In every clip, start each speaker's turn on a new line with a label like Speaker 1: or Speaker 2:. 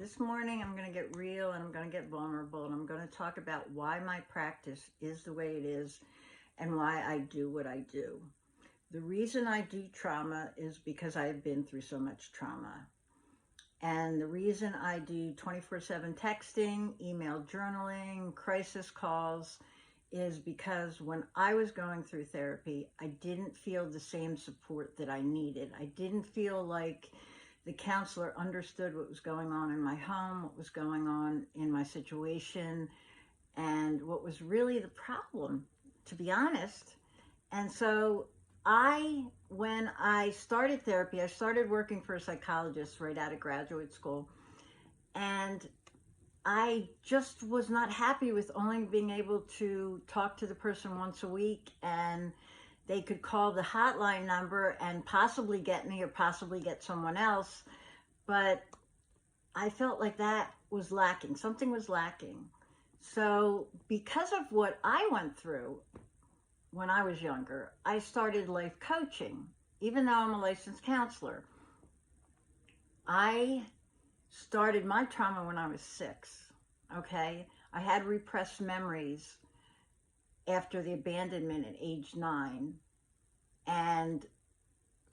Speaker 1: This morning I'm going to get real and I'm going to get vulnerable, and I'm going to talk about why my practice is the way it is and why I do what I do. The reason I do trauma is because I've been through so much trauma. And the reason I do 24/7 texting, email journaling, crisis calls is because when I was going through therapy, I didn't feel the same support that I needed. I didn't feel like the counselor understood what was going on in my home, what was going on in my situation, and what was really the problem, to be honest. And so when I started therapy, I started working for a psychologist right out of graduate school. And I just was not happy with only being able to talk to the person once a week, and they could call the hotline number and possibly get me or possibly get someone else. But I felt like that was lacking. Something was lacking. So because of what I went through when I was younger, I started life coaching, even though I'm a licensed counselor. I started my trauma when I was 6, okay? I had repressed memories after the abandonment at age 9. And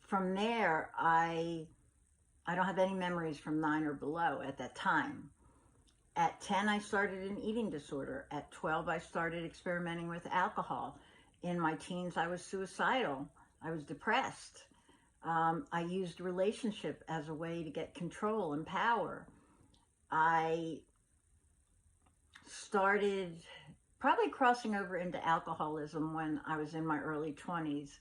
Speaker 1: from there, I don't have any memories from 9 or below at that time. At 10, I started an eating disorder. At 12, I started experimenting with alcohol. In my teens, I was suicidal. I was depressed. I used relationship as a way to get control and power. I started probably crossing over into alcoholism when I was in my early 20s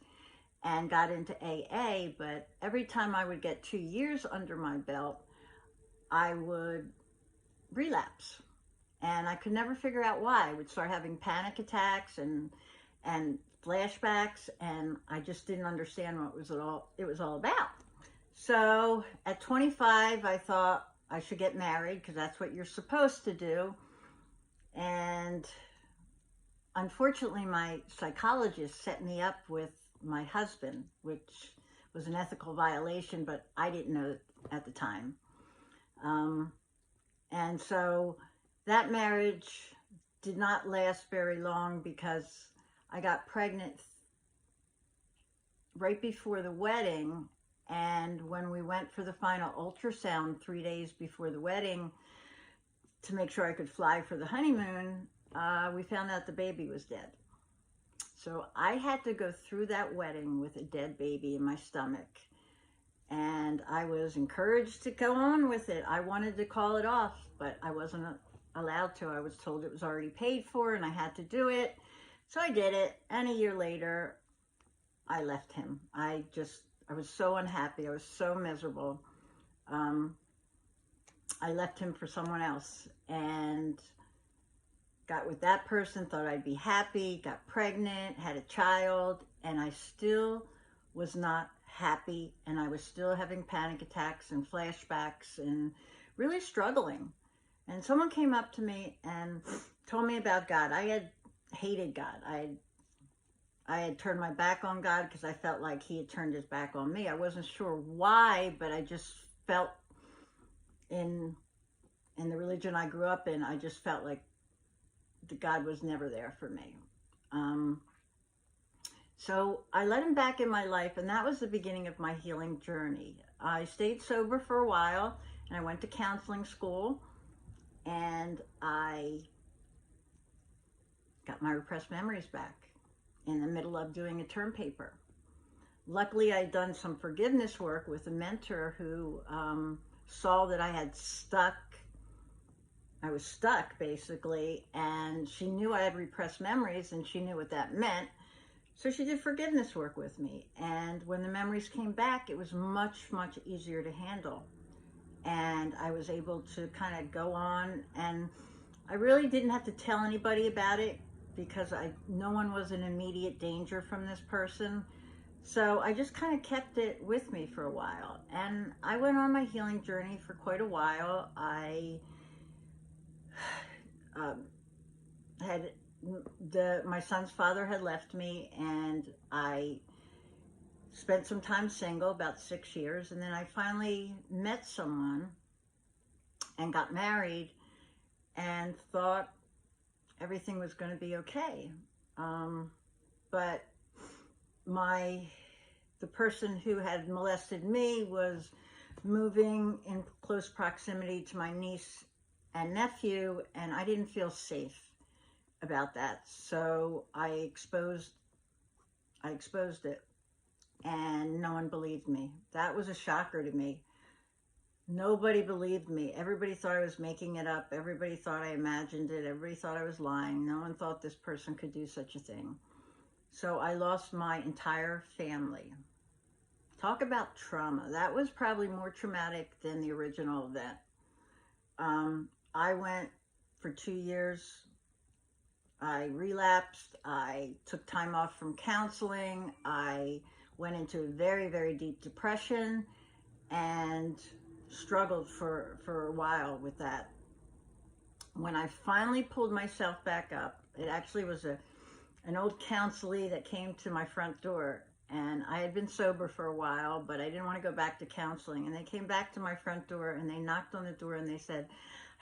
Speaker 1: and got into AA, but every time I would get 2 years under my belt, I would relapse. And I could never figure out why. I would start having panic attacks and flashbacks, and I just didn't understand what it was all about. So at 25, I thought I should get married because that's what you're supposed to do. And unfortunately, my psychologist set me up with my husband, which was an ethical violation, but I didn't know at the time. And so that marriage did not last very long because I got pregnant right before the wedding. And when we went for the final ultrasound 3 days before the wedding to make sure I could fly for the honeymoon, we found out the baby was dead. So I had to go through that wedding with a dead baby in my stomach. And I was encouraged to go on with it. I wanted to call it off, but I wasn't allowed to. I was told it was already paid for and I had to do it. So I did it. And a year later, I left him. I was so unhappy. I was so miserable. I left him for someone else and got with that person, thought I'd be happy, got pregnant, had a child, and I still was not happy, and I was still having panic attacks and flashbacks and really struggling. And someone came up to me and told me about God. I had hated God. I had turned my back on God because I felt like he had turned his back on me. I wasn't sure why, but I just felt in the religion I grew up in, I just felt like God was never there for me. So I let him back in my life, and that was the beginning of my healing journey. I stayed sober for a while, and I went to counseling school, and I got my repressed memories back in the middle of doing a term paper. Luckily, I'd done some forgiveness work with a mentor who saw that I was stuck basically, and she knew I had repressed memories and she knew what that meant. So she did forgiveness work with me. And when the memories came back, it was much, much easier to handle. And I was able to kind of go on, and I really didn't have to tell anybody about it because no one was in immediate danger from this person. So I just kind of kept it with me for a while. And I went on my healing journey for quite a while. My son's father had left me, and I spent some time single, about 6 years, and then I finally met someone and got married and thought everything was going to be okay. But the person who had molested me was moving in close proximity to my niece and nephew, and I didn't feel safe about that. So I exposed it, and no one believed me. That was a shocker to me. Nobody believed me. Everybody thought I was making it up. Everybody thought I imagined it. Everybody thought I was lying. No one thought this person could do such a thing. So I lost my entire family. Talk about trauma. That was probably more traumatic than the original event. I went for 2 years. I relapsed. I took time off from counseling. I went into a very, very deep depression and struggled for a while with that. When I finally pulled myself back up, it actually was an old counselee that came to my front door, and I had been sober for a while, but I didn't want to go back to counseling. And they came back to my front door and they knocked on the door and they said,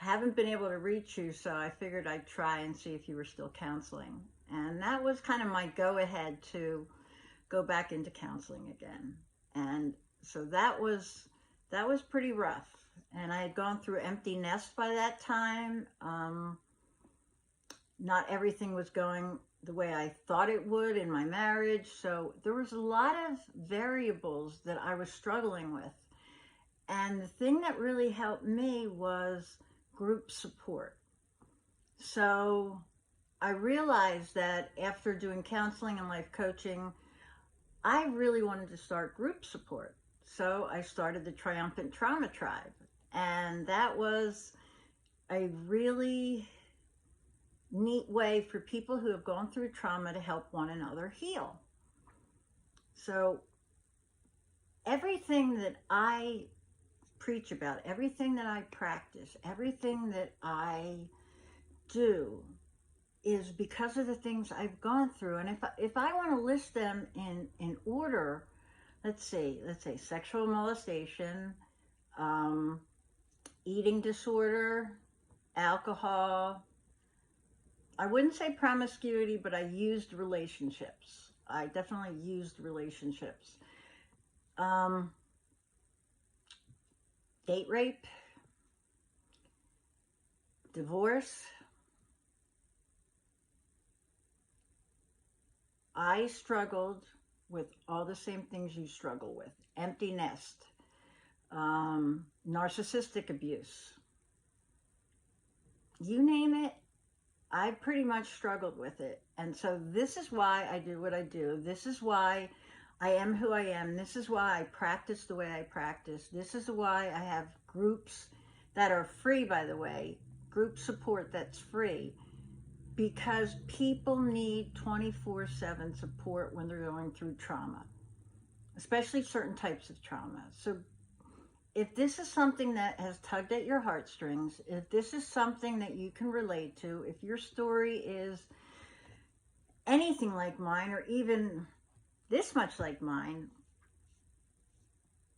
Speaker 1: I haven't been able to reach you, so I figured I'd try and see if you were still counseling. And that was kind of my go-ahead to go back into counseling again. And so that was pretty rough. And I had gone through empty nest by that time. Not everything was going the way I thought it would in my marriage. So there was a lot of variables that I was struggling with. And the thing that really helped me was group support. So I realized that after doing counseling and life coaching, I really wanted to start group support. So I started the Triumphant Trauma Tribe. And that was a really neat way for people who have gone through trauma to help one another heal. So everything that I preach about, everything that I practice, everything that I do is because of the things I've gone through. And if I want to list them in order, let's say sexual molestation, eating disorder, alcohol. I wouldn't say promiscuity, but I used relationships. I definitely used relationships. Date rape, divorce. I struggled with all the same things you struggle with. Empty nest, narcissistic abuse. You name it, I pretty much struggled with it. And so this is why I do what I do. This is why I am who I am. This is why I practice the way I practice. This is why I have groups that are free, by the way, group support that's free, because people need 24/7 support when they're going through trauma, especially certain types of trauma. So if this is something that has tugged at your heartstrings, if this is something that you can relate to, if your story is anything like mine, or even this much like mine,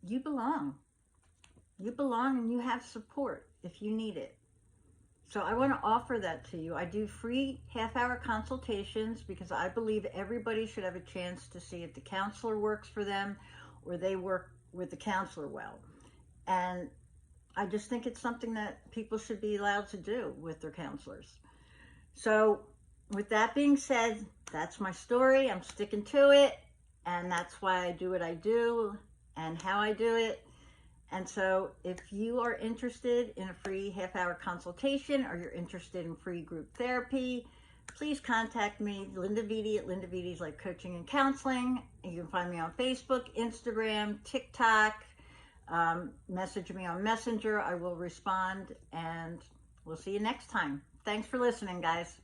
Speaker 1: you belong. You belong, and you have support if you need it. So I want to offer that to you. I do free half-hour consultations because I believe everybody should have a chance to see if the counselor works for them or they work with the counselor well. And I just think it's something that people should be allowed to do with their counselors. So with that being said, that's my story. I'm sticking to it. And that's why I do what I do and how I do it. And so if you are interested in a free half-hour consultation, or you're interested in free group therapy, please contact me, Linda Vitti at Linda Vitti's Life Coaching and Counseling. You can find me on Facebook, Instagram, TikTok. Message me on Messenger. I will respond, and we'll see you next time. Thanks for listening, guys.